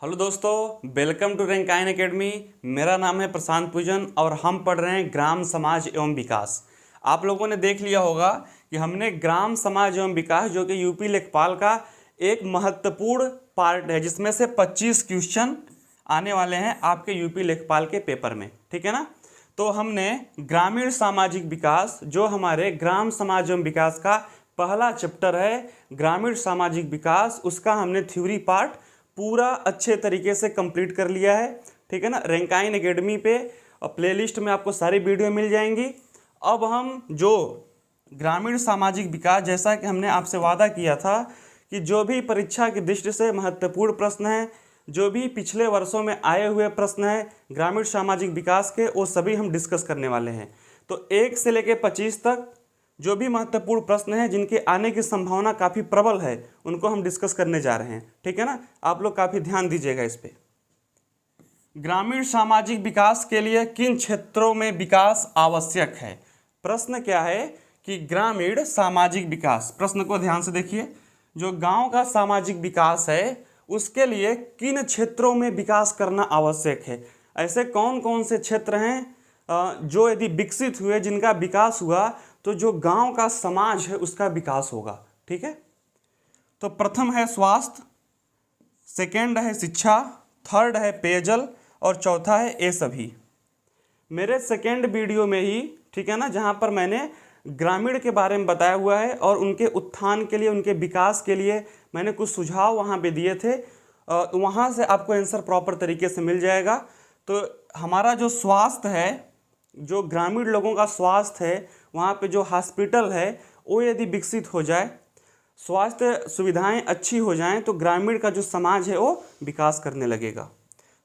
Hello दोस्तों, welcome to Rankine academy. मेरा नाम है प्रशांत पूजन और हम पढ़ रहे हैं ग्राम समाज एवं विकास। आप लोगों ने देख लिया होगा कि हमने ग्राम समाज एवं विकास जो कि यूपी लेखपाल का एक महत्वपूर्ण पार्ट है, जिसमें से 25 क्वेश्चन आने वाले हैं आपके यूपी लेखपाल के पेपर में। ठीक है ना। तो हमने ग्रामीण सामाजिक विकास, जो हमारे ग्राम समाज एवं विकास का पहला चैप्टर है ग्रामीण सामाजिक विकास, उसका हमने थ्योरी पार्ट पूरा अच्छे तरीके से कंप्लीट कर लिया है। ठीक है ना। रैंकाइन एकेडमी पे प्लेलिस्ट में आपको सारी वीडियो मिल जाएंगी। अब हम जो ग्रामीण सामाजिक विकास, जैसा कि हमने आपसे वादा किया था कि जो भी परीक्षा की दृष्टि से महत्वपूर्ण प्रश्न हैं, जो भी पिछले वर्षों में आए हुए प्रश्न हैं ग्रामीण सामाजिक विकास के, वो सभी हम डिस्कस करने वाले हैं। तो 1 से लेकर 25 तक जो भी महत्वपूर्ण प्रश्न हैं जिनके आने की संभावना काफ़ी प्रबल है, उनको हम डिस्कस करने जा रहे हैं। ठीक है ना। आप लोग काफ़ी ध्यान दीजिएगा इस पे। ग्रामीण सामाजिक विकास के लिए किन क्षेत्रों में विकास आवश्यक है? प्रश्न क्या है कि ग्रामीण सामाजिक विकास, प्रश्न को ध्यान से देखिए। जो गांव का सामाजिक विकास है उसके लिए किन क्षेत्रों में विकास करना आवश्यक है? ऐसे कौन कौन से क्षेत्र हैं जो यदि विकसित हुए, जिनका विकास हुआ तो जो गांव का समाज है उसका विकास होगा। ठीक है। तो प्रथम है स्वास्थ्य, सेकेंड है शिक्षा, थर्ड है पेयजल और चौथा है ये सभी। मेरे सेकेंड वीडियो में ही, ठीक है ना, जहां पर मैंने ग्रामीण के बारे में बताया हुआ है और उनके उत्थान के लिए, उनके विकास के लिए मैंने कुछ सुझाव वहां पे दिए थे। तो वहां से आपको आंसर प्रॉपर तरीके से मिल जाएगा। तो हमारा जो स्वास्थ्य है, जो ग्रामीण लोगों का स्वास्थ्य है, वहाँ पे जो हॉस्पिटल है वो यदि विकसित हो जाए, स्वास्थ्य सुविधाएं अच्छी हो जाएं, तो ग्रामीण का जो समाज है वो विकास करने लगेगा।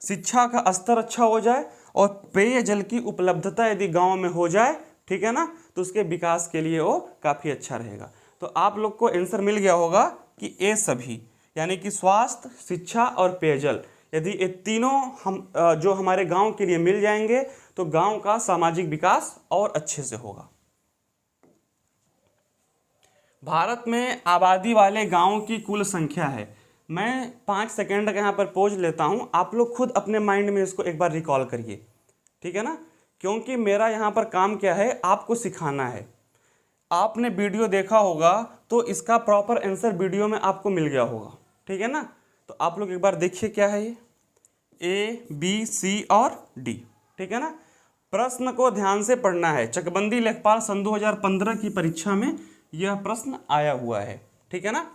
शिक्षा का स्तर अच्छा हो जाए और पेयजल की उपलब्धता यदि गांव में हो जाए, ठीक है ना, तो उसके विकास के लिए वो काफ़ी अच्छा रहेगा। तो आप लोग को आंसर मिल गया होगा कि ये सभी, यानी कि स्वास्थ्य, शिक्षा और पेयजल, यदि ये तीनों हम जो हमारे गांव के लिए मिल जाएंगे तो गांव का सामाजिक विकास और अच्छे से होगा। भारत में आबादी वाले गांवों की कुल संख्या है। मैं 5 सेकेंड का यहाँ पर पॉज लेता हूँ, आप लोग खुद अपने माइंड में इसको एक बार रिकॉल करिए। ठीक है ना। क्योंकि मेरा यहाँ पर काम क्या है, आपको सिखाना है। आपने वीडियो देखा होगा तो इसका प्रॉपर आंसर वीडियो में आपको मिल गया होगा। ठीक है ना। तो आप लोग एक बार देखिए क्या है ये, A, B, C और D। ठीक है ना। प्रश्न को ध्यान से पढ़ना है। चकबंदी लेखपाल सन 2015 की परीक्षा में यह प्रश्न आया हुआ है। ठीक है ना।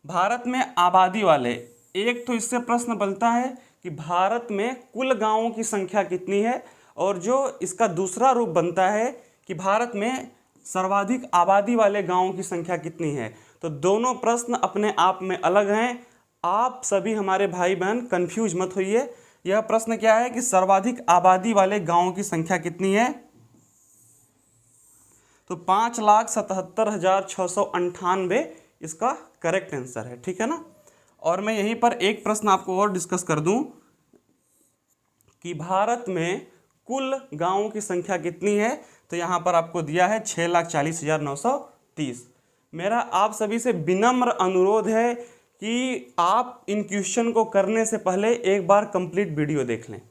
भारत में आबादी वाले, एक तो इससे प्रश्न बनता है कि भारत में कुल गांवों की संख्या कितनी है, और जो इसका दूसरा रूप बनता है कि भारत में सर्वाधिक आबादी वाले गांवों की संख्या कितनी है। तो दोनों प्रश्न अपने आप में अलग हैं। आप सभी हमारे भाई बहन कंफ्यूज मत होइए। यह प्रश्न क्या है कि सर्वाधिक आबादी वाले गांवों की संख्या कितनी है, तो 5,77,698 इसका करेक्ट आंसर है। ठीक है ना। और मैं यहीं पर एक प्रश्न आपको और डिस्कस कर दूं कि भारत में कुल गांवों की संख्या कितनी है, तो यहां पर आपको दिया है 6,40,930। मेरा आप सभी से विनम्र अनुरोध है कि आप इन क्वेश्चन को करने से पहले एक बार कंप्लीट वीडियो देख लें।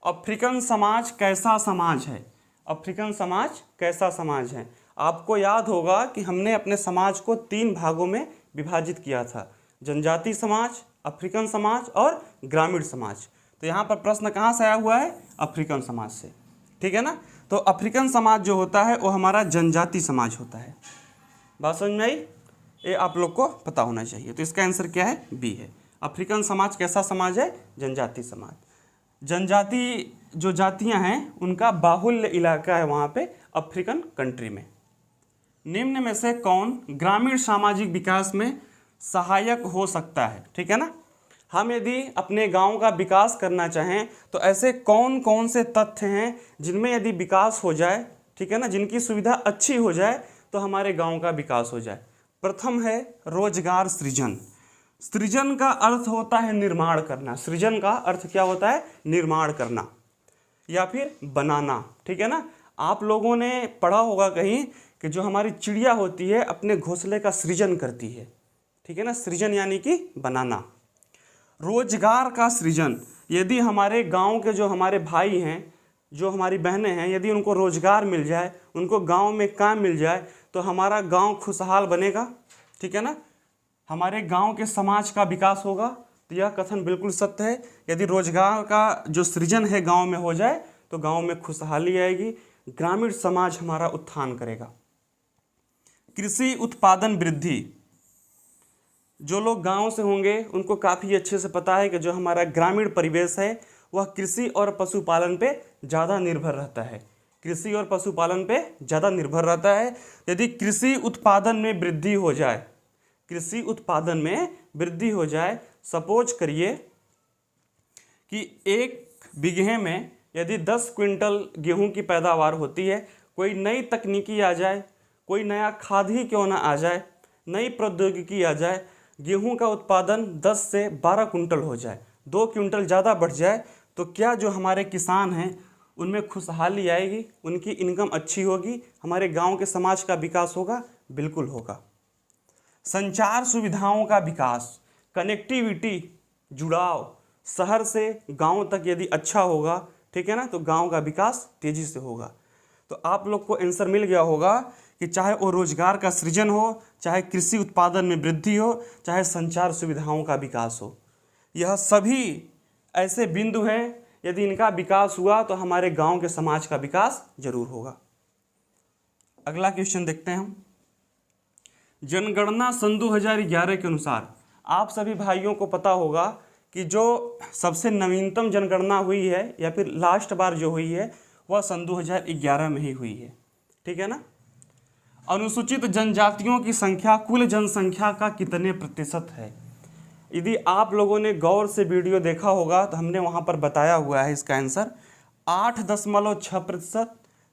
अफ्रीकन समाज कैसा समाज है? अफ्रीकन समाज कैसा समाज है? आपको याद होगा कि हमने अपने समाज को 3 भागों में विभाजित किया था, जनजाति समाज, अफ्रीकन समाज और ग्रामीण समाज। तो यहाँ पर प्रश्न कहाँ से आया हुआ है? अफ्रीकन समाज से। ठीक है ना। तो अफ्रीकन समाज जो होता है वो हमारा जनजाति समाज होता है। बात समझ में आई? ये आप लोग को पता होना चाहिए। तो इसका आंसर क्या है? बी है। अफ्रीकन समाज कैसा समाज है? जनजाति समाज। जनजाति जो जातियां हैं उनका बाहुल्य इलाका है वहाँ पे अफ्रीकन कंट्री में। निम्न में से कौन ग्रामीण सामाजिक विकास में सहायक हो सकता है? ठीक है ना। हम यदि अपने गांव का विकास करना चाहें तो ऐसे कौन कौन से तथ्य हैं जिनमें यदि विकास हो जाए, ठीक है ना, जिनकी सुविधा अच्छी हो जाए तो हमारे गांव का विकास हो जाए। प्रथम है रोजगार सृजन। सृजन का अर्थ होता है निर्माण करना। सृजन का अर्थ क्या होता है? निर्माण करना या फिर बनाना। ठीक है ना। आप लोगों ने पढ़ा होगा कहीं कि जो हमारी चिड़िया होती है अपने घोंसले का सृजन करती है। ठीक है ना, सृजन यानी कि बनाना। रोजगार का सृजन, यदि हमारे गांव के जो हमारे भाई हैं, जो हमारी बहनें हैं, यदि उनको रोजगार मिल जाए, उनको गांव में काम मिल जाए, तो हमारा गांव खुशहाल बनेगा, ठीक है ना, हमारे गांव के समाज का विकास होगा। तो यह कथन बिल्कुल सत्य है। यदि रोजगार का जो सृजन है गांव में हो जाए तो गांव में खुशहाली आएगी, ग्रामीण समाज हमारा उत्थान करेगा। कृषि उत्पादन वृद्धि, जो लोग गांव से होंगे उनको काफ़ी अच्छे से पता है कि जो हमारा ग्रामीण परिवेश है वह कृषि और पशुपालन पे ज़्यादा निर्भर रहता है, कृषि और पशुपालन पे ज़्यादा निर्भर रहता है। यदि कृषि उत्पादन में वृद्धि हो जाए, कृषि उत्पादन में वृद्धि हो जाए, सपोज करिए कि 1 बीघे में यदि 10 क्विंटल गेहूं की पैदावार होती है, कोई नई तकनीकी आ जाए, कोई नया खाद ही क्यों ना आ जाए, नई प्रौद्योगिकी आ जाए, गेहूं का उत्पादन 10 से 12 कुंटल हो जाए, 2 क्विंटल ज़्यादा बढ़ जाए, तो क्या जो हमारे किसान हैं उनमें खुशहाली आएगी, उनकी इनकम अच्छी होगी, हमारे गांव के समाज का विकास होगा? बिल्कुल होगा। संचार सुविधाओं का विकास, कनेक्टिविटी, जुड़ाव, शहर से गांव तक यदि अच्छा होगा, ठीक है ना, तो गांव का विकास तेजी से होगा। तो आप लोग को आंसर मिल गया होगा कि चाहे वो रोजगार का सृजन हो, चाहे कृषि उत्पादन में वृद्धि हो, चाहे संचार सुविधाओं का विकास हो, यह सभी ऐसे बिंदु हैं, यदि इनका विकास हुआ तो हमारे गांव के समाज का विकास जरूर होगा। अगला क्वेश्चन देखते हैं हम। जनगणना सन 2011 के अनुसार, आप सभी भाइयों को पता होगा कि जो सबसे नवीनतम जनगणना हुई है या फिर लास्ट बार जो हुई है वह सन 2011 में ही हुई है, ठीक है ना। अनुसूचित जनजातियों की संख्या कुल जनसंख्या का कितने प्रतिशत है? यदि आप लोगों ने गौर से वीडियो देखा होगा तो हमने वहाँ पर बताया हुआ है इसका आंसर 8.6%,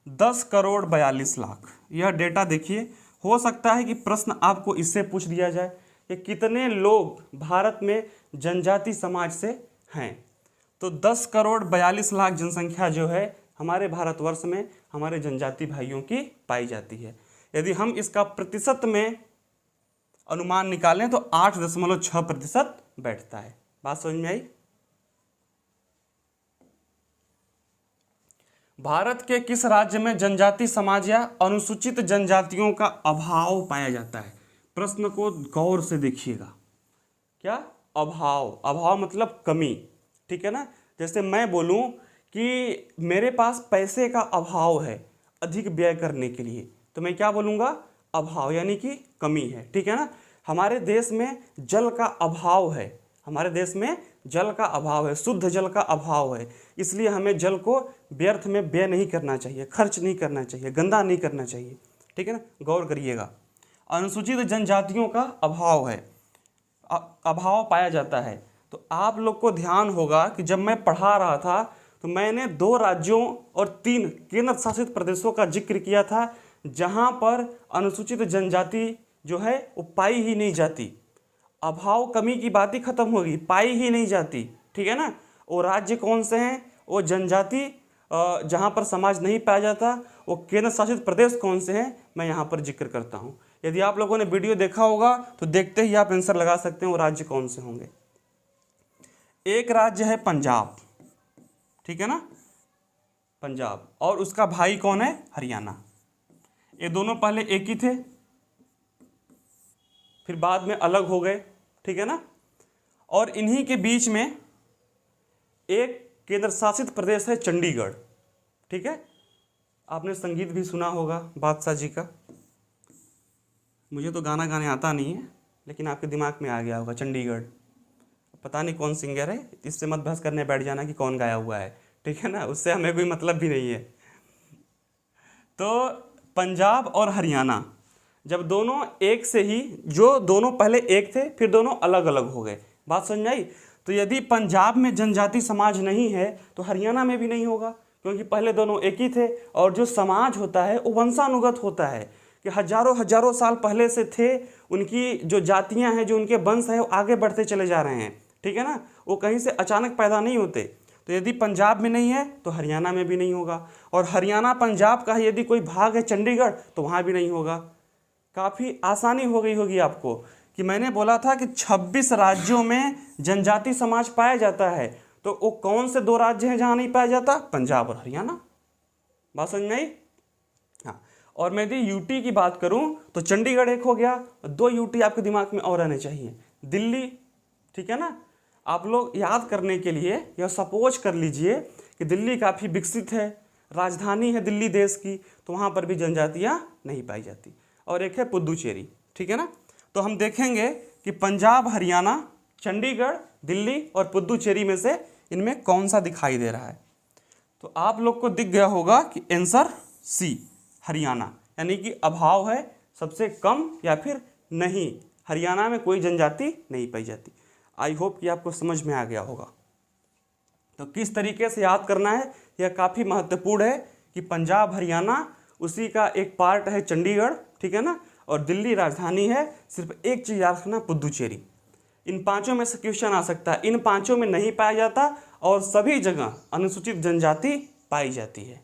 10 करोड़ 42 लाख। यह डेटा देखिए, हो सकता है कि प्रश्न आपको इससे पूछ दिया जाए कि कितने लोग भारत में जनजाति समाज से हैं, तो 10 करोड़ 42 लाख जनसंख्या जो है हमारे भारतवर्ष में हमारे जनजाति भाइयों की पाई जाती है। यदि हम इसका प्रतिशत में अनुमान निकालें तो 8.6% बैठता है। बात समझ में आई? भारत के किस राज्य में जनजाति समाज या अनुसूचित जनजातियों का अभाव पाया जाता है? प्रश्न को गौर से देखिएगा। क्या? अभाव। अभाव मतलब कमी, ठीक है ना। जैसे मैं बोलूं कि मेरे पास पैसे का अभाव है अधिक व्यय करने के लिए, तो मैं क्या बोलूँगा? अभाव, यानी कि कमी है, ठीक है ना। हमारे देश में जल का अभाव है, हमारे देश में जल का अभाव है, शुद्ध जल का अभाव है, इसलिए हमें जल को व्यर्थ में व्यय नहीं करना चाहिए, खर्च नहीं करना चाहिए, गंदा नहीं करना चाहिए, ठीक है ना। गौर करिएगा। अनुसूचित जनजातियों का अभाव है, अभाव पाया जाता है। तो आप लोग को ध्यान होगा कि जब मैं पढ़ा रहा था तो मैंने 2 राज्यों और 3 केंद्र शासित प्रदेशों का जिक्र किया था जहां पर अनुसूचित जनजाति जो है वो पाई ही नहीं जाती। अभाव कमी की बात ही खत्म होगी, पाई ही नहीं जाती, ठीक है ना। वो राज्य कौन से हैं? वो जनजाति जहाँ पर समाज नहीं पाया जाता, वो केंद्र शासित प्रदेश कौन से हैं, मैं यहाँ पर जिक्र करता हूँ। यदि आप लोगों ने वीडियो देखा होगा तो देखते ही आप आंसर लगा सकते हैं वो राज्य कौन से होंगे। एक राज्य है पंजाब, ठीक है ना, पंजाब, और उसका भाई कौन है? हरियाणा। ये दोनों पहले एक ही थे, फिर बाद में अलग हो गए, ठीक है ना। और इन्हीं के बीच में एक केंद्र शासित प्रदेश है चंडीगढ़, ठीक है। आपने संगीत भी सुना होगा बादशाह जी का, मुझे तो गाना गाने आता नहीं है, लेकिन आपके दिमाग में आ गया होगा चंडीगढ़। पता नहीं कौन सिंगर है, इससे मत बहस करने बैठ जाना कि कौन गाया हुआ है, ठीक है ना, उससे हमें कोई मतलब भी नहीं है। तो पंजाब और हरियाणा जब दोनों एक से ही, जो दोनों पहले एक थे फिर दोनों अलग अलग हो गए, बात समझ आई। तो यदि पंजाब में जनजाति समाज नहीं है तो हरियाणा में भी नहीं होगा, क्योंकि पहले दोनों एक ही थे। और जो समाज होता है वो वंशानुगत होता है कि हजारों हजारों साल पहले से थे, उनकी जो जातियां हैं, जो उनके वंश हैं वो आगे बढ़ते चले जा रहे हैं, ठीक है ना, वो कहीं से अचानक पैदा नहीं होते। तो यदि पंजाब में नहीं है तो हरियाणा में भी नहीं होगा, और हरियाणा पंजाब का यदि कोई भाग है चंडीगढ़ तो वहाँ भी नहीं होगा। काफ़ी आसानी हो गई होगी आपको कि मैंने बोला था कि 26 राज्यों में जनजाति समाज पाया जाता है, तो वो कौन से 2 राज्य हैं जहाँ नहीं पाया जाता? पंजाब और हरियाणा। बात समझ में आई? हाँ। और मैं यदि यूटी की बात करूं तो चंडीगढ़ एक हो गया, 2 यूटी आपके दिमाग में और रहने चाहिए, दिल्ली, ठीक है ना। आप लोग याद करने के लिए या सपोज कर लीजिए कि दिल्ली काफ़ी विकसित है, राजधानी है दिल्ली देश की, तो वहाँ पर भी जनजातियाँ नहीं पाई जाती। और एक है पुदुचेरी, ठीक है ना। तो हम देखेंगे कि पंजाब, हरियाणा, चंडीगढ़, दिल्ली और पुदुचेरी में से इनमें कौन सा दिखाई दे रहा है। तो आप लोग को दिख गया होगा कि आंसर सी, हरियाणा, यानी कि अभाव है, सबसे कम या फिर नहीं, हरियाणा में कोई जनजाति नहीं पाई जाती। आई होप कि आपको समझ में आ गया होगा। तो किस तरीके से याद करना है यह काफ़ी महत्वपूर्ण है कि पंजाब, हरियाणा, उसी का एक पार्ट है चंडीगढ़, ठीक है ना, और दिल्ली राजधानी है। सिर्फ एक चीज़ याद रखना, पुदुचेरी। इन 5 में से क्वेश्चन आ सकता है, इन 5 में नहीं पाया जाता और सभी जगह अनुसूचित जनजाति पाई जाती है।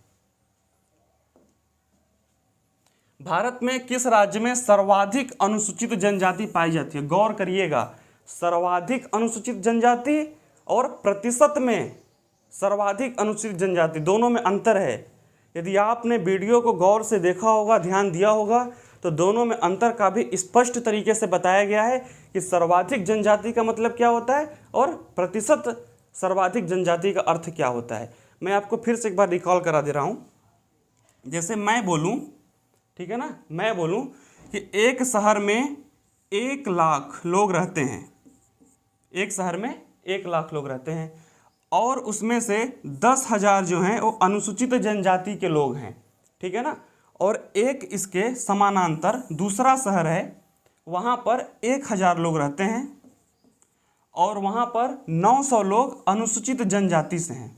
भारत में किस राज्य में सर्वाधिक अनुसूचित जनजाति पाई जाती है? गौर करिएगा, सर्वाधिक अनुसूचित जनजाति और प्रतिशत में सर्वाधिक अनुसूचित जनजाति, दोनों में अंतर है। यदि आपने वीडियो को गौर से देखा होगा, ध्यान दिया होगा, तो दोनों में अंतर काफ़ी स्पष्ट तरीके से बताया गया है कि सर्वाधिक जनजाति का मतलब क्या होता है और प्रतिशत सर्वाधिक जनजाति का अर्थ क्या होता है। मैं आपको फिर से एक बार रिकॉल करा दे रहा हूँ। जैसे मैं बोलूँ, ठीक है ना, मैं बोलूँ कि एक शहर में 1 लाख लोग रहते हैं, एक शहर में 1 लाख लोग रहते हैं और उसमें से 10,000 जो हैं वो अनुसूचित जनजाति के लोग हैं, ठीक है ना। और एक इसके समानांतर दूसरा शहर है, वहाँ पर 1,000 लोग रहते हैं और वहाँ पर 900 लोग अनुसूचित जनजाति से हैं,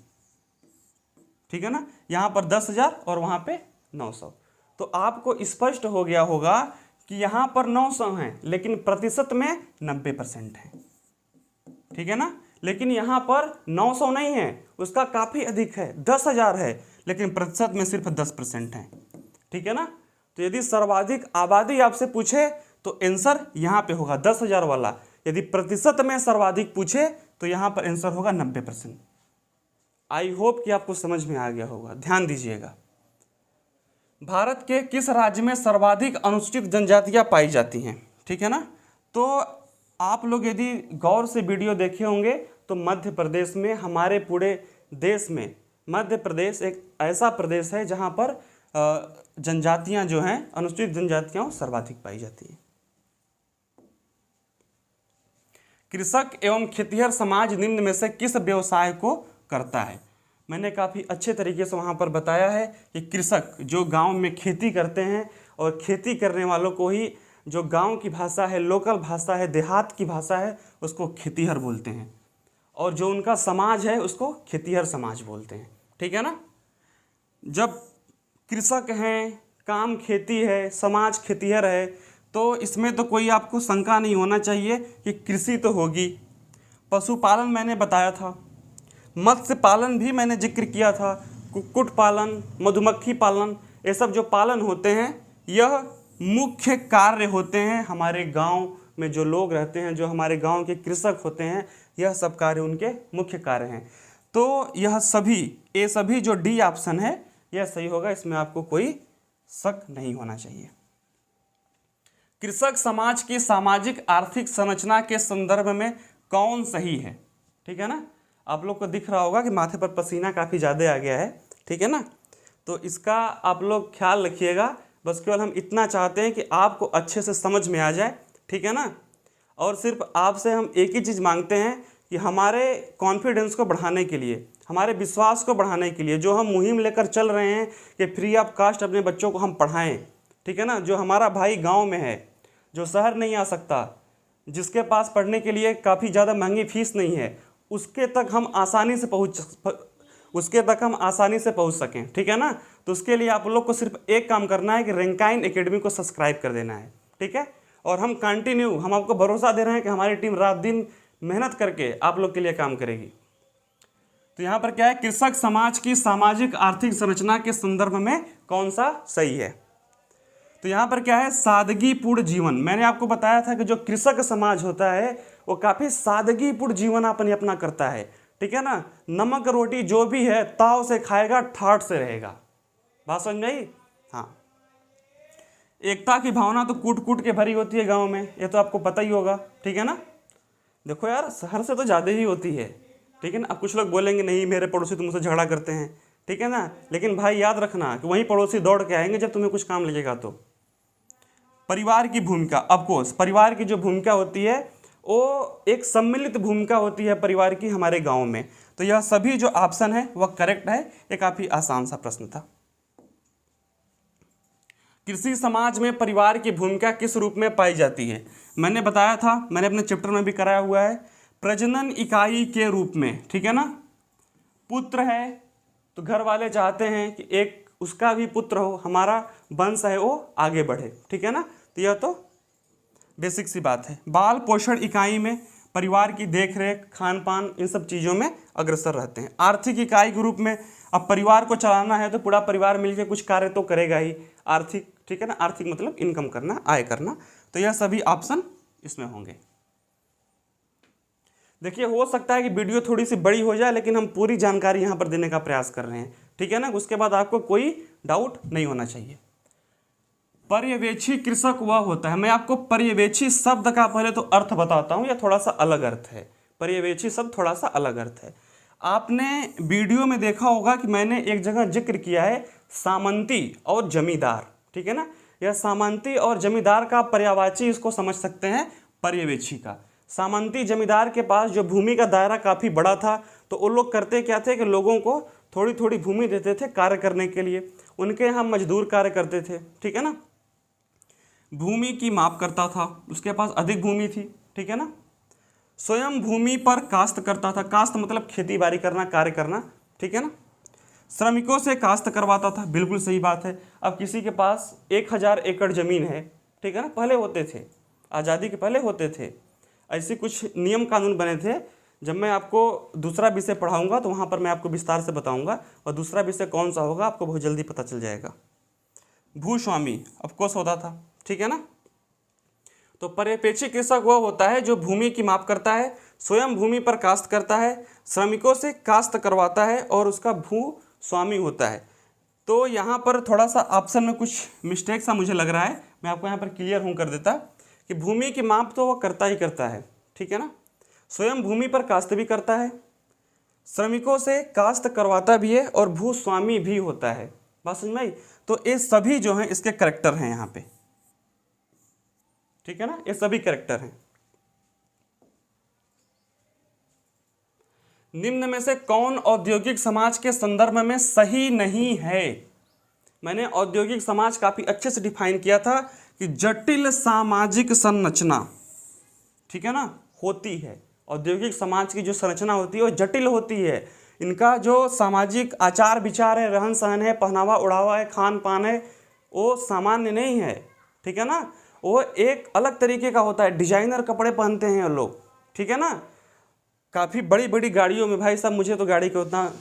ठीक है ना। यहाँ पर 10,000 और वहाँ पे 900। तो आपको स्पष्ट हो गया होगा कि यहाँ पर 900 हैं लेकिन प्रतिशत में 90% है, ठीक है ना। लेकिन यहाँ पर 900 नहीं है, उसका काफ़ी अधिक है, 10,000 है, लेकिन प्रतिशत में सिर्फ 10% है, ठीक है ना। तो यदि सर्वाधिक आबादी आपसे पूछे तो आंसर यहाँ पे होगा 10,000 वाला। यदि प्रतिशत में सर्वाधिक पूछे तो यहाँ पर आंसर होगा 90%। आई होप कि आपको समझ में आ गया होगा। ध्यान दीजिएगा, भारत के किस राज्य में सर्वाधिक अनुसूचित जनजातियाँ पाई जाती हैं, ठीक है ना। तो आप लोग यदि गौर से वीडियो देखे होंगे तो मध्य प्रदेश में, हमारे पूरे देश में मध्य प्रदेश एक ऐसा प्रदेश है जहाँ पर जनजातियाँ जो हैं, अनुसूचित जनजातियाँ सर्वाधिक पाई जाती हैं। कृषक एवं खेतिहर समाज निम्न में से किस व्यवसाय को करता है? मैंने काफ़ी अच्छे तरीके से वहाँ पर बताया है कि कृषक जो गांव में खेती करते हैं और खेती करने वालों को ही जो गांव की भाषा है, लोकल भाषा है, देहात की भाषा है, उसको खेतिहर बोलते हैं और जो उनका समाज है उसको खेतिहर समाज बोलते हैं, ठीक है ना। जब कृषक हैं, काम खेती है, समाज खेतिहर है, तो इसमें तो कोई आपको शंका नहीं होना चाहिए कि कृषि तो होगी। पशुपालन मैंने बताया था, मत्स्य पालन भी मैंने जिक्र किया था, कुक्कुट पालन, मधुमक्खी पालन, ये सब जो पालन होते हैं यह मुख्य कार्य होते हैं हमारे गांव में। जो लोग रहते हैं, जो हमारे गांव के कृषक होते हैं, यह सब कार्य उनके मुख्य कार्य हैं। तो यह सभी, ये सभी जो डी ऑप्शन है यह सही होगा, इसमें आपको कोई शक नहीं होना चाहिए। कृषक समाज की सामाजिक आर्थिक संरचना के संदर्भ में कौन सही है, ठीक है ना। आप लोग को दिख रहा होगा कि माथे पर पसीना काफ़ी ज़्यादा आ गया है, ठीक है ना। तो इसका आप लोग ख्याल रखिएगा, बस केवल हम इतना चाहते हैं कि आपको अच्छे से समझ में आ जाए, ठीक है ना। और सिर्फ आपसे हम एक ही चीज़ मांगते हैं कि हमारे कॉन्फिडेंस को बढ़ाने के लिए, हमारे विश्वास को बढ़ाने के लिए जो हम मुहिम लेकर चल रहे हैं कि फ्री ऑफ कास्ट अपने बच्चों को हम पढ़ाएं, ठीक है ना। जो हमारा भाई गाँव में है, जो शहर नहीं आ सकता, जिसके पास पढ़ने के लिए काफ़ी ज़्यादा महंगी फीस नहीं है, उसके तक हम आसानी से पहुंच सकें, ठीक है ना। तो उसके लिए आप लोग को सिर्फ एक काम करना है कि रैंकाइन एकेडमी को सब्सक्राइब कर देना है, ठीक है। और हम कंटिन्यू, हम आपको भरोसा दे रहे हैं कि हमारी टीम रात दिन मेहनत करके आप लोग के लिए काम करेगी। तो यहाँ पर क्या है, कृषक समाज की सामाजिक आर्थिक संरचना के संदर्भ में कौन सा सही है। तो यहाँ पर क्या है, सादगीपूर्ण जीवन। मैंने आपको बताया था कि जो कृषक समाज होता है वो काफ़ी सादगीपूर्ण जीवन अपना करता है, ठीक है ना। नमक रोटी जो भी है ताव से खाएगा, ठाठ से रहेगा। बात समझ में आई? हाँ। एकता की भावना तो कूट कूट के भरी होती है गांव में, ये तो आपको पता ही होगा, ठीक है ना। देखो यार, शहर से तो ज़्यादा ही होती है, ठीक है ना। अब कुछ लोग बोलेंगे नहीं मेरे पड़ोसी तुमसे झगड़ा करते हैं, ठीक है ना, लेकिन भाई याद रखना कि वहीं पड़ोसी दौड़ के आएंगे जब तुम्हें कुछ काम लगेगा। तो परिवार की भूमिका, ऑफकोर्स परिवार की जो भूमिका होती है वो एक सम्मिलित भूमिका होती है परिवार की हमारे गांव में। तो यह सभी जो ऑप्शन है वह करेक्ट है। ये काफ़ी आसान सा प्रश्न था। कृषि समाज में परिवार की भूमिका किस रूप में पाई जाती है? मैंने बताया था, मैंने अपने चैप्टर में भी कराया हुआ है, प्रजनन इकाई के रूप में, ठीक है ना। पुत्र है तो घर वाले चाहते हैं कि एक उसका भी पुत्र हो, हमारा वंश है वो आगे बढ़े, ठीक है ना। तो यह तो बेसिक सी बात है। बाल पोषण इकाई में परिवार की देखरेख, खान पान, इन सब चीज़ों में अग्रसर रहते हैं। आर्थिक इकाई के रूप में अब परिवार को चलाना है तो पूरा परिवार मिलकर कुछ कार्य तो करेगा ही, आर्थिक, ठीक है ना। आर्थिक मतलब इनकम करना, आय करना। तो यह सभी ऑप्शन इसमें होंगे। देखिए, हो सकता है कि वीडियो थोड़ी सी बड़ी हो जाए, लेकिन हम पूरी जानकारी यहाँ पर देने का प्रयास कर रहे हैं, ठीक है ना। उसके बाद आपको कोई डाउट नहीं होना चाहिए। पर्यवेक्षी कृषक वह होता है, मैं आपको पर्यवेक्षी शब्द का पहले तो अर्थ बताता हूँ, यह थोड़ा सा अलग अर्थ है। पर्यवेक्षी शब्द थोड़ा सा अलग अर्थ है। आपने वीडियो में देखा होगा कि मैंने एक जगह जिक्र किया है सामंती और जमींदार, ठीक है ना। यह सामंती और जमींदार का पर्यायवाची इसको समझ सकते हैं पर्यवेक्षी का। सामंती जमींदार के पास जो भूमि का दायरा काफ़ी बड़ा था, तो वो लोग करते क्या थे कि लोगों को थोड़ी थोड़ी भूमि देते थे कार्य करने के लिए। उनके यहाँ मजदूर कार्य करते थे, ठीक है ना। भूमि की माप करता था, उसके पास अधिक भूमि थी, ठीक है ना। स्वयं भूमि पर काश्त करता था, काश्त मतलब खेती बाड़ी करना, कार्य करना, ठीक है ना। श्रमिकों से काश्त करवाता था, बिल्कुल सही बात है। अब किसी के पास 1000 एकड़ ज़मीन है, ठीक है ना, पहले होते थे, आज़ादी के पहले होते थे, ऐसे कुछ नियम कानून बने थे। जब मैं आपको दूसरा विषय पढ़ाऊंगा तो वहाँ पर मैं आपको विस्तार से बताऊंगा, और दूसरा विषय कौन सा होगा आपको बहुत जल्दी पता चल जाएगा। भूस्वामी ऑफकोर्स होता था, ठीक है ना। तो पर्यवेक्षी कृषक वह होता है जो भूमि की माप करता है, स्वयं भूमि पर काश्त करता है, श्रमिकों से काश्त करवाता है और उसका भू स्वामी होता है। तो यहाँ पर थोड़ा सा ऑप्शन में कुछ मिस्टेक सा मुझे लग रहा है, मैं आपको यहाँ पर क्लियर हूँ कर देता कि भूमि की माप तो वह करता ही करता है, ठीक है ना। स्वयं भूमि पर काश्त भी करता है, श्रमिकों से काश्त करवाता भी है और भूस्वामी भी होता है। बात समझ में आई? तो ये सभी जो हैं इसके करेक्टर हैं यहाँ पे, ठीक है ना, ये सभी करेक्टर हैं। निम्न में से कौन औद्योगिक समाज के संदर्भ में सही नहीं है? मैंने औद्योगिक समाज काफी अच्छे से डिफाइन किया था कि जटिल सामाजिक संरचना, ठीक है ना, होती है। औद्योगिक समाज की जो संरचना होती है वो जटिल होती है। इनका जो सामाजिक आचार विचार है, रहन सहन है, पहनावा उड़ावा है, खान पान है, वो सामान्य नहीं है, ठीक है ना। वो एक अलग तरीके का होता है, डिजाइनर कपड़े पहनते हैं लोग, ठीक है ना। काफ़ी बड़ी बड़ी गाड़ियों में, भाई साहब मुझे तो गाड़ी का उतना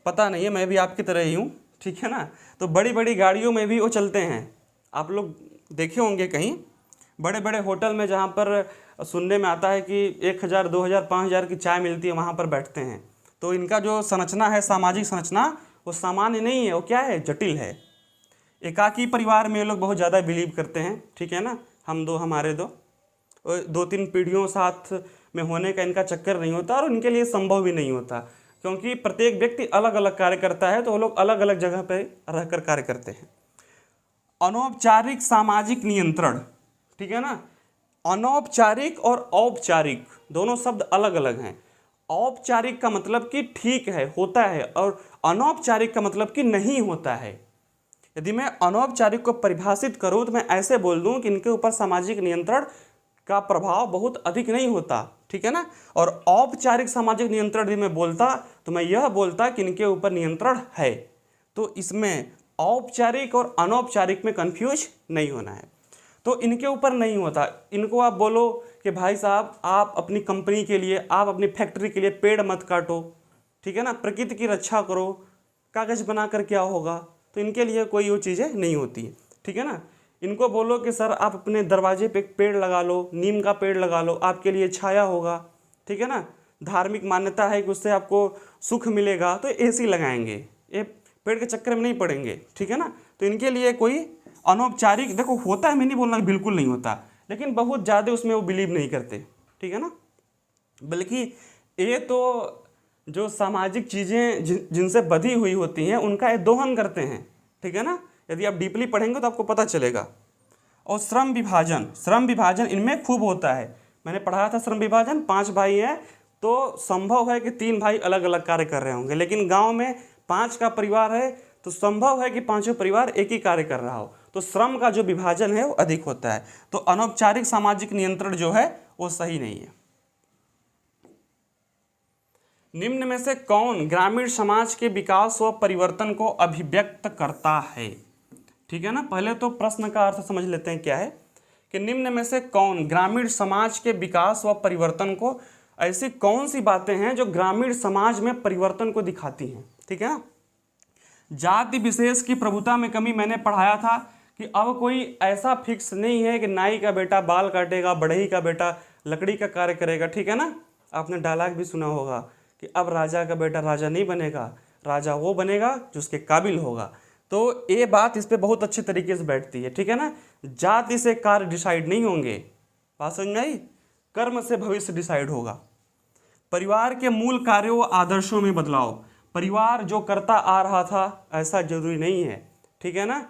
पता नहीं है, मैं भी आपकी तरह ही हूँ, ठीक है ना। तो बड़ी बड़ी गाड़ियों में भी वो चलते हैं। आप लोग देखे होंगे कहीं बड़े बड़े होटल में, जहाँ पर सुनने में आता है कि 1000, 2000, 5000 की चाय मिलती है, वहाँ पर बैठते हैं। तो इनका जो संरचना है, सामाजिक संरचना, वो सामान्य नहीं है, वो क्या है, जटिल है। एकाकी परिवार में लोग बहुत ज़्यादा बिलीव करते हैं, ठीक है ना। हम दो हमारे दो, 2-3 पीढ़ियों साथ में होने का इनका चक्कर नहीं होता, और इनके लिए संभव भी नहीं होता, क्योंकि प्रत्येक व्यक्ति अलग अलग कार्य करता है, तो वो लोग अलग अलग जगह पर रहकर कार्य करते हैं। अनौपचारिक सामाजिक नियंत्रण, ठीक है ना। अनौपचारिक और औपचारिक दोनों शब्द अलग अलग हैं। औपचारिक का मतलब कि ठीक है, होता है, और अनौपचारिक का मतलब कि नहीं होता है। यदि मैं अनौपचारिक को परिभाषित करूं तो मैं ऐसे बोल दूं कि इनके ऊपर सामाजिक नियंत्रण का प्रभाव बहुत अधिक नहीं होता, ठीक है ना। और औपचारिक सामाजिक नियंत्रण यदि मैं बोलता तो मैं यह बोलता कि इनके ऊपर नियंत्रण है। तो इसमें औपचारिक और अनौपचारिक में कंफ्यूज नहीं होना है। तो इनके ऊपर नहीं होता। इनको आप बोलो कि भाई साहब आप अपनी कंपनी के लिए, आप अपनी फैक्ट्री के लिए पेड़ मत काटो, ठीक है ना, प्रकृति की रक्षा करो, कागज़ बनाकर क्या होगा, तो इनके लिए कोई वो चीज़ें नहीं होती है, ठीक है ना। इनको बोलो कि सर आप अपने दरवाजे पे एक पेड़ लगा लो, नीम का पेड़ लगा लो, आपके लिए छाया होगा, ठीक है ना, धार्मिक मान्यता है कि उससे आपको सुख मिलेगा, तो एसी लगाएंगे, ये पेड़ के चक्कर में नहीं पड़ेंगे, ठीक है ना। तो इनके लिए कोई अनौपचारिक, देखो होता है, मैं नहीं बोलना कि बिल्कुल नहीं होता, लेकिन बहुत ज़्यादा उसमें वो बिलीव नहीं करते, ठीक है ना। बल्कि ये तो जो सामाजिक चीज़ें जिनसे बधी हुई होती हैं उनका ये दोहन करते हैं, ठीक है ना। यदि आप डीपली पढ़ेंगे तो आपको पता चलेगा। और श्रम विभाजन इनमें खूब होता है। मैंने पढ़ाया था श्रम विभाजन, 5 भाई हैं तो संभव है कि 3 भाई अलग अलग कार्य कर रहे होंगे, लेकिन गांव में 5 का परिवार है तो संभव है कि 5 परिवार एक ही कार्य कर रहा हो, तो श्रम का जो विभाजन है वो अधिक होता है। तो अनौपचारिक सामाजिक नियंत्रण जो है वो सही नहीं है। निम्न में से कौन ग्रामीण समाज के विकास व परिवर्तन को अभिव्यक्त करता है, ठीक है ना। पहले तो प्रश्न का अर्थ समझ लेते हैं क्या है, कि निम्न में से कौन ग्रामीण समाज के विकास व परिवर्तन को, ऐसी कौन सी बातें हैं जो ग्रामीण समाज में परिवर्तन को दिखाती हैं, ठीक है ना। जाति विशेष की प्रभुता में कमी, मैंने पढ़ाया था कि अब कोई ऐसा फिक्स नहीं है कि नाई का बेटा बाल काटेगा, बढ़ई का बेटा लकड़ी का कार्य करेगा, ठीक है ना। आपने डायलॉग भी सुना होगा कि अब राजा का बेटा राजा नहीं बनेगा, राजा वो बनेगा जो उसके काबिल होगा। तो ये बात इस पर बहुत अच्छे तरीके से बैठती है, ठीक है ना। जाति से कार्य डिसाइड नहीं होंगे, बात समझ में आई, कर्म से भविष्य डिसाइड होगा। परिवार के मूल कार्यों व आदर्शों में बदलाव, परिवार जो करता आ रहा था ऐसा जरूरी नहीं है, ठीक है ना।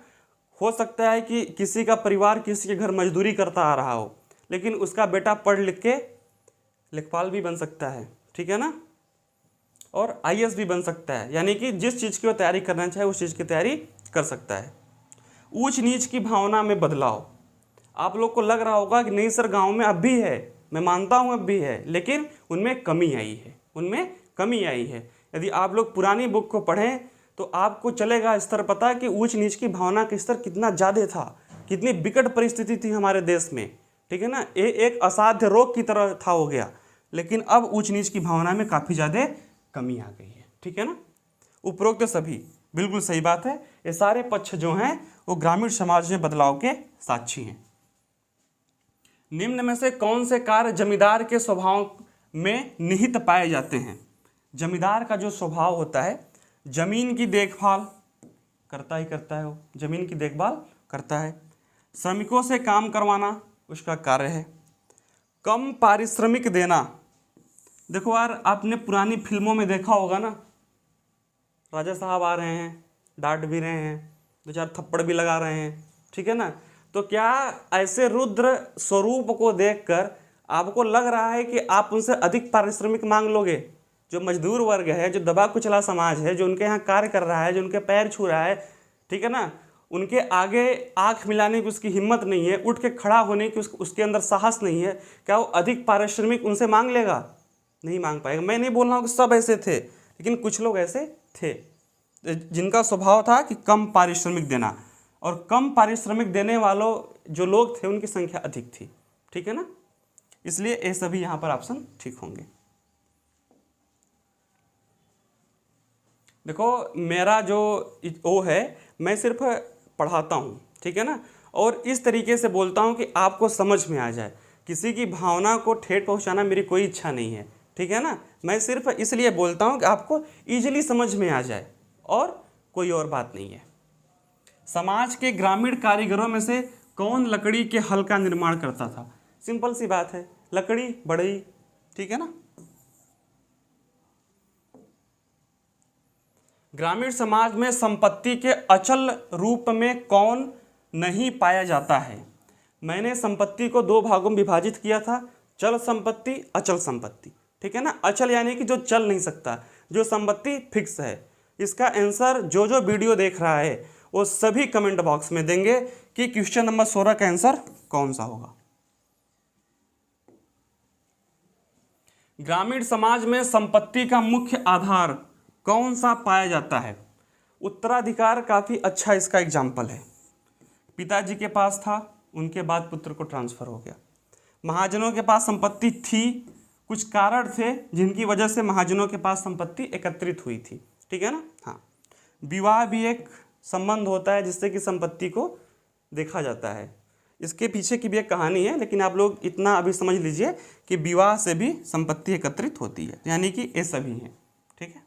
हो सकता है कि किसी का परिवार किसी के घर मजदूरी करता आ रहा हो, लेकिन उसका बेटा पढ़ लिख के लेखपाल भी बन सकता है, ठीक है ना, और आईएएस भी बन सकता है, यानी कि जिस चीज़ की वो तैयारी करना चाहे उस चीज़ की तैयारी कर सकता है। ऊंच नीच की भावना में बदलाव, आप लोग को लग रहा होगा कि नहीं सर गांव में अब भी है, मैं मानता हूं अब भी है, लेकिन उनमें कमी आई है। यदि आप लोग पुरानी बुक को पढ़ें तो आपको चलेगा स्तर पता कि ऊंच नीच की भावना का स्तर कितना ज़्यादा था, कितनी विकट परिस्थिति थी हमारे देश में, ठीक है ना। ये एक असाध्य रोग की तरह था हो गया, लेकिन अब ऊंच नीच की भावना में काफ़ी ज़्यादा कमी आ गई है, ठीक है ना। उपरोक्त सभी बिल्कुल सही बात है, ये सारे पक्ष जो हैं वो ग्रामीण समाज में बदलाव के साक्षी हैं। निम्न में से कौन से कार्य जमींदार के स्वभाव में निहित पाए जाते हैं। जमींदार का जो स्वभाव होता है, जमीन की देखभाल करता है वो, जमीन की देखभाल करता है। श्रमिकों से काम करवाना उसका कार्य है। कम पारिश्रमिक देना, देखो यार आपने पुरानी फिल्मों में देखा होगा ना, राजा साहब आ रहे हैं, डांट भी रहे हैं, 2-4 थप्पड़ भी लगा रहे हैं, ठीक है ना। तो क्या ऐसे रुद्र स्वरूप को देखकर आपको लग रहा है कि आप उनसे अधिक पारिश्रमिक मांग लोगे। जो मजदूर वर्ग है, जो दबा कुचला समाज है, जो उनके यहाँ कार्य कर रहा है, जो उनके पैर छू रहा है, ठीक है ना, उनके आगे आंख मिलाने की उसकी हिम्मत नहीं है, उठ के खड़ा होने की उसके अंदर साहस नहीं है, क्या वो अधिक पारिश्रमिक उनसे मांग लेगा? नहीं मांग पाएगा। मैं नहीं बोल रहा हूँ कि सब ऐसे थे, लेकिन कुछ लोग ऐसे थे जिनका स्वभाव था कि कम पारिश्रमिक देना, और कम पारिश्रमिक देने वालों जो लोग थे उनकी संख्या अधिक थी, ठीक है ना। इसलिए ये सभी यहाँ पर ऑप्शन ठीक होंगे। देखो मेरा जो वो है, मैं सिर्फ पढ़ाता हूँ, ठीक है ना, और इस तरीके से बोलता हूँ कि आपको समझ में आ जाए। किसी की भावना को ठेठ पहुँचाना मेरी कोई इच्छा नहीं है, ठीक है ना। मैं सिर्फ इसलिए बोलता हूँ कि आपको ईजिली समझ में आ जाए, और कोई और बात नहीं है। समाज के ग्रामीण कारीगरों में से कौन लकड़ी के हल का निर्माण करता था? सिंपल सी बात है, लकड़ी, बढ़ई, ठीक है ना। ग्रामीण समाज में संपत्ति के अचल रूप में कौन नहीं पाया जाता है? मैंने संपत्ति को 2 भागों में विभाजित किया था, चल संपत्ति, अचल संपत्ति, ठीक है ना। अचल यानी कि जो चल नहीं सकता, जो संपत्ति फिक्स है। इसका आंसर जो वीडियो देख रहा है वो सभी कमेंट बॉक्स में देंगे कि क्वेश्चन नंबर 16 का आंसर कौन सा होगा। ग्रामीण समाज में संपत्ति का मुख्य आधार कौन सा पाया जाता है? उत्तराधिकार काफ़ी अच्छा इसका एग्जाम्पल है। पिताजी के पास था, उनके बाद पुत्र को ट्रांसफ़र हो गया। महाजनों के पास संपत्ति थी, कुछ कारण थे जिनकी वजह से महाजनों के पास संपत्ति एकत्रित हुई थी, ठीक है ना। हाँ, विवाह भी एक संबंध होता है जिससे कि संपत्ति को देखा जाता है। इसके पीछे की भी एक कहानी है, लेकिन आप लोग इतना अभी समझ लीजिए कि विवाह से भी संपत्ति एकत्रित होती है, यानी कि ये सभी हैं। ठीक है।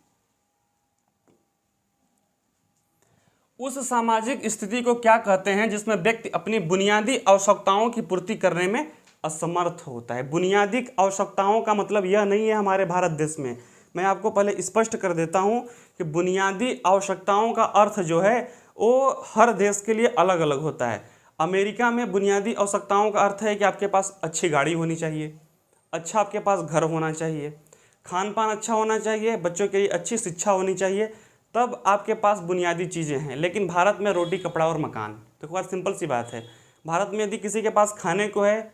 उस सामाजिक स्थिति को क्या कहते हैं जिसमें व्यक्ति अपनी बुनियादी आवश्यकताओं की पूर्ति करने में असमर्थ होता है। बुनियादी आवश्यकताओं का मतलब यह नहीं है हमारे भारत देश में, मैं आपको पहले स्पष्ट कर देता हूं कि बुनियादी आवश्यकताओं का अर्थ जो है वो हर देश के लिए अलग अलग होता है। अमेरिका में बुनियादी आवश्यकताओं का अर्थ है कि आपके पास अच्छी गाड़ी होनी चाहिए, अच्छा आपके पास घर होना चाहिए, खान पान अच्छा होना चाहिए, बच्चों के लिए अच्छी शिक्षा होनी चाहिए, तब आपके पास बुनियादी चीज़ें हैं। लेकिन भारत में रोटी कपड़ा और मकान, तो बहुत सिंपल सी बात है। भारत में यदि किसी के पास खाने को है,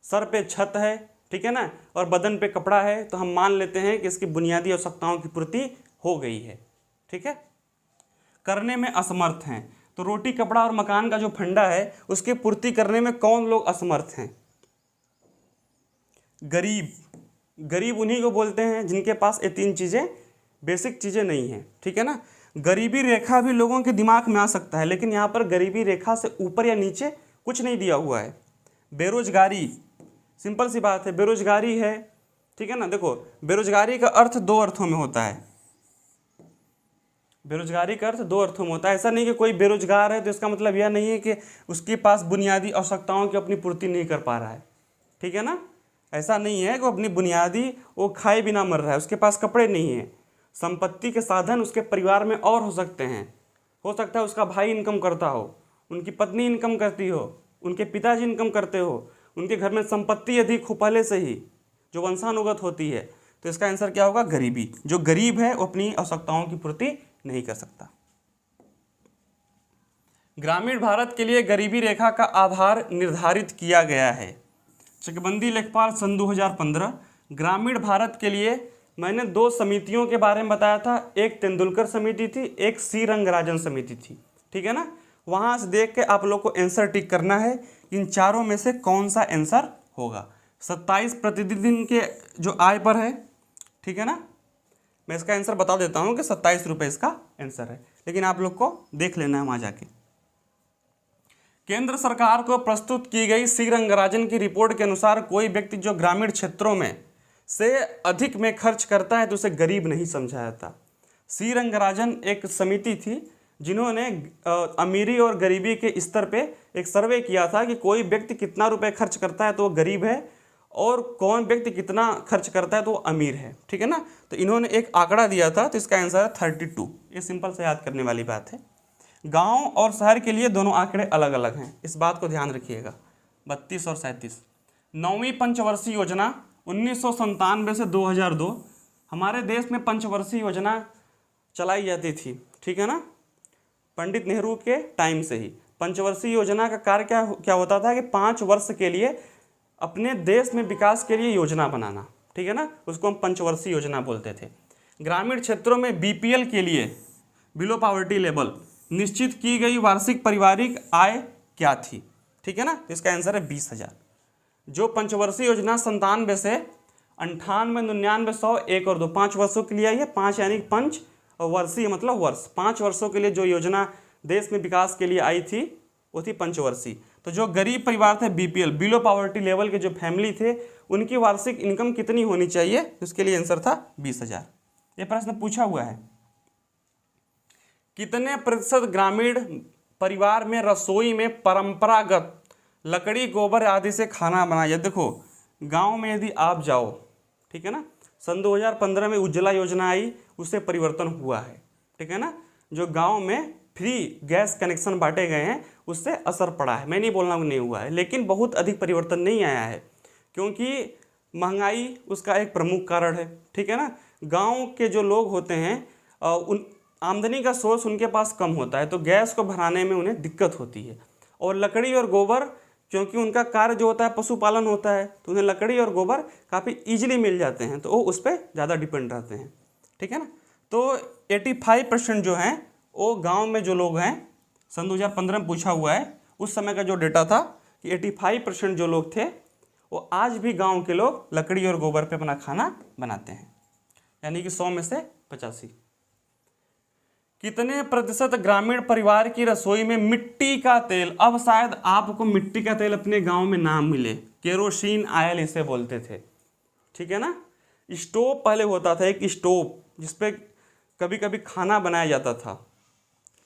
सर पे छत है, ठीक है ना, और बदन पे कपड़ा है, तो हम मान लेते हैं कि इसकी बुनियादी आवश्यकताओं की पूर्ति हो गई है। ठीक है। करने में असमर्थ हैं, तो रोटी कपड़ा और मकान का जो फंडा है उसकी पूर्ति करने में कौन लोग असमर्थ हैं? गरीब। गरीब उन्हीं को बोलते हैं जिनके पास ये तीन चीज़ें, बेसिक चीज़ें नहीं हैं। ठीक है ना। गरीबी रेखा भी लोगों के दिमाग में आ सकता है, लेकिन यहाँ पर गरीबी रेखा से ऊपर या नीचे कुछ नहीं दिया हुआ है। बेरोजगारी, सिंपल सी बात है, बेरोजगारी है। ठीक है ना। देखो, बेरोजगारी का अर्थ दो अर्थों में होता है। बेरोजगारी का अर्थ दो अर्थों में होता है। ऐसा नहीं कि कोई बेरोजगार है तो इसका मतलब यह नहीं है कि उसके पास बुनियादी आवश्यकताओं की अपनी पूर्ति नहीं कर पा रहा है। ठीक है ना। ऐसा नहीं है कि वो अपनी बुनियादी वो खाए बिना मर रहा है, उसके पास कपड़े नहीं हैं। संपत्ति के साधन उसके परिवार में और हो सकते हैं। हो सकता है उसका भाई इनकम करता हो, उनकी पत्नी इनकम करती हो, उनके पिताजी इनकम करते हो, उनके घर में संपत्ति अधिक हो पहले से ही, जो वंशानुगत होती है। तो इसका आंसर क्या होगा? गरीबी। जो गरीब है वो अपनी आवश्यकताओं की पूर्ति नहीं कर सकता। ग्रामीण भारत के लिए गरीबी रेखा का आधार निर्धारित किया गया है। चकबंदी लेखपाल सन 2015। ग्रामीण भारत के लिए मैंने दो समितियों के बारे में बताया था, एक तेंदुलकर समिति थी, एक सी रंगराजन समिति थी। ठीक है ना। वहां से देख के आप लोग को आंसर टिक करना है, इन चारों में से कौन सा आंसर होगा। 27 प्रतिदिन के जो आय पर है, ठीक है ना। मैं इसका आंसर बता देता हूं कि 27 रुपये इसका आंसर है, लेकिन आप लोग को देख लेना है वहां जाके। केंद्र सरकार को प्रस्तुत की गई सी रंगराजन की रिपोर्ट के अनुसार कोई व्यक्ति जो ग्रामीण क्षेत्रों में से अधिक में खर्च करता है तो उसे गरीब नहीं समझा जाता। सी रंगराजन एक समिति थी जिन्होंने अमीरी और गरीबी के स्तर पे एक सर्वे किया था कि कोई व्यक्ति कितना रुपए खर्च करता है तो वो गरीब है और कौन व्यक्ति कितना खर्च करता है तो वो अमीर है। ठीक है ना। तो इन्होंने एक आंकड़ा दिया था, तो इसका आंसर है 32। ये सिंपल से याद करने वाली बात है। गांव और शहर के लिए दोनों आंकड़े अलग अलग हैं, इस बात को ध्यान रखिएगा। 32 और 37। 9वीं पंचवर्षीय योजना 1997 से 2002 हमारे देश में पंचवर्षीय योजना चलाई जाती थी। ठीक है ना। पंडित नेहरू के टाइम से ही पंचवर्षीय योजना का कार्य क्या होता था कि 5 वर्ष के लिए अपने देश में विकास के लिए योजना बनाना। ठीक है ना। उसको हम पंचवर्षीय योजना बोलते थे। ग्रामीण क्षेत्रों में बीपीएल के लिए, बिलो पॉवर्टी लेवल, निश्चित की गई वार्षिक पारिवारिक आय क्या थी? ठीक है ना। इसका आंसर है 20,000। जो पंचवर्षीय योजना 97 से 98, 99, 100, 1 और 2 5 वर्षों के लिए आई है। 5 यानी पंच और वर्षीय मतलब वर्ष। 5 वर्षों के लिए जो योजना देश में विकास के लिए आई थी वो थी पंचवर्षीय। तो जो गरीब परिवार थे, बीपीएल, बिलो पॉवर्टी लेवल के जो फैमिली थे, उनकी वार्षिक इनकम कितनी होनी चाहिए? उसके लिए आंसर था 20,000। ये प्रश्न पूछा हुआ है। कितने प्रतिशत ग्रामीण परिवार में रसोई में परंपरागत लकड़ी, गोबर आदि से खाना बनाया जाए? देखो, गांव में यदि आप जाओ, ठीक है ना, सन 2015 में उज्ज्वला योजना आई, उससे परिवर्तन हुआ है। ठीक है ना। जो गांव में फ्री गैस कनेक्शन बांटे गए हैं उससे असर पड़ा है। मैं नहीं बोल रहा हूँ नहीं हुआ है, लेकिन बहुत अधिक परिवर्तन नहीं आया है, क्योंकि महंगाई उसका एक प्रमुख कारण है। ठीक है ना। गांव के जो लोग होते हैं उन आमदनी का सोर्स उनके पास कम होता है, तो गैस को भराने में उन्हें दिक्कत होती है। और लकड़ी और गोबर, क्योंकि उनका कार्य जो होता है पशुपालन होता है, तो उन्हें लकड़ी और गोबर काफ़ी ईजिली मिल जाते हैं, तो वो उस पर ज़्यादा डिपेंड रहते हैं। ठीक है ना। तो 85% जो हैं वो गांव में जो लोग हैं, सन 2015 में पूछा हुआ है, उस समय का जो डेटा था कि 85% जो लोग थे वो आज भी गांव के लोग लकड़ी और गोबर पे अपना खाना बनाते हैं, यानी कि 100 में से 85। कितने प्रतिशत ग्रामीण परिवार की रसोई में मिट्टी का तेल, अब शायद आपको मिट्टी का तेल अपने गांव में ना मिले, केरोसिन ऑयल इसे बोलते थे, ठीक है ना। स्टोव पहले होता था, एक स्टोव जिसपे कभी कभी खाना बनाया जाता था,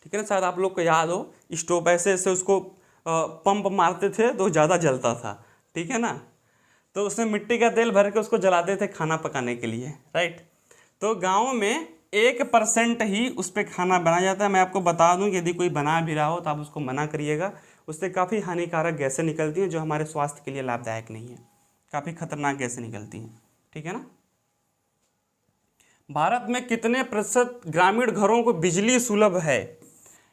ठीक है ना, शायद आप लोग को याद हो। स्टोव ऐसे ऐसे उसको पंप मारते थे तो ज़्यादा जलता था, ठीक है ना। तो उसमें मिट्टी का तेल भर के उसको जलाते थे खाना पकाने के लिए, राइट। तो गाँव में 1% ही उस पर खाना बनाया जाता है। मैं आपको बता दूं कि यदि कोई बना भी रहा हो तो आप उसको मना करिएगा, उससे काफ़ी हानिकारक गैसें निकलती हैं जो हमारे स्वास्थ्य के लिए लाभदायक नहीं है, काफ़ी खतरनाक गैसें निकलती हैं, ठीक है ना। भारत में कितने प्रतिशत ग्रामीण घरों को बिजली सुलभ है?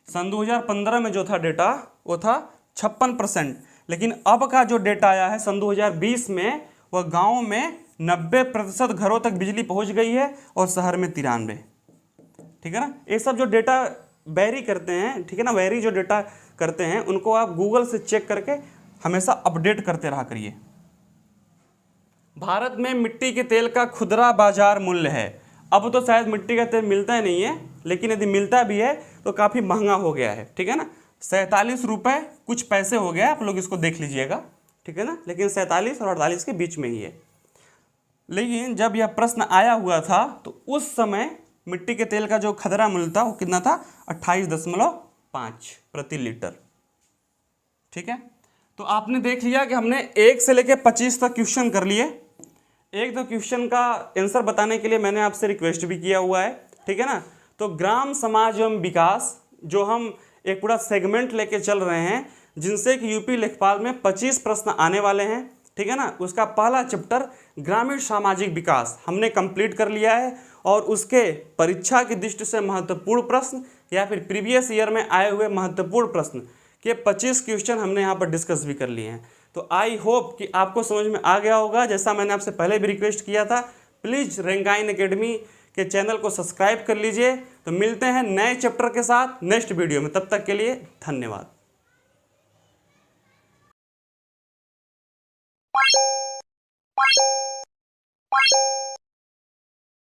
सन 2015 में जो था डेटा वो था 56%, लेकिन अब का जो डेटा आया है सन 2020 में, वह गाँव में 90% घरों तक बिजली पहुंच गई है और शहर में 93, ठीक है ना। ये सब जो डेटा वेरी करते हैं, ठीक है ना, वेरी जो डेटा करते हैं उनको आप गूगल से चेक करके हमेशा अपडेट करते रहा करिए। भारत में मिट्टी के तेल का खुदरा बाजार मूल्य है, अब तो शायद मिट्टी का तेल मिलता ही नहीं है, लेकिन यदि मिलता भी है तो काफ़ी महंगा हो गया है, ठीक है ना। 47 रुपये कुछ पैसे हो गया, आप लोग इसको देख लीजिएगा, ठीक है ना, लेकिन 47 और 48 के बीच में ही है। लेकिन जब यह प्रश्न आया हुआ था तो उस समय मिट्टी के तेल का जो खुदरा मूल्य था वो कितना था? 28.5 प्रति लीटर, ठीक है। तो आपने देख लिया कि हमने 1 से लेकर 25 तक क्वेश्चन कर लिए। एक दो क्वेश्चन का आंसर बताने के लिए मैंने आपसे रिक्वेस्ट भी किया हुआ है, ठीक है ना। तो ग्राम समाज एवं विकास जो हम एक पूरा सेगमेंट लेके चल रहे हैं, जिनसे कि यूपी लेखपाल में 25 प्रश्न आने वाले हैं, ठीक है ना। उसका पहला चैप्टर ग्रामीण सामाजिक विकास हमने कंप्लीट कर लिया है और उसके परीक्षा की दृष्टि से महत्वपूर्ण प्रश्न या फिर प्रीवियस ईयर में आए हुए महत्वपूर्ण प्रश्न के 25 क्वेश्चन हमने यहाँ पर डिस्कस भी कर लिए हैं। तो आई होप कि आपको समझ में आ गया होगा। जैसा मैंने आपसे पहले भी रिक्वेस्ट किया था, प्लीज़ रैंकाइन एकेडमी के चैनल को सब्सक्राइब कर लीजिए। तो मिलते हैं नए चैप्टर के साथ नेक्स्ट वीडियो में, तब तक के लिए धन्यवाद।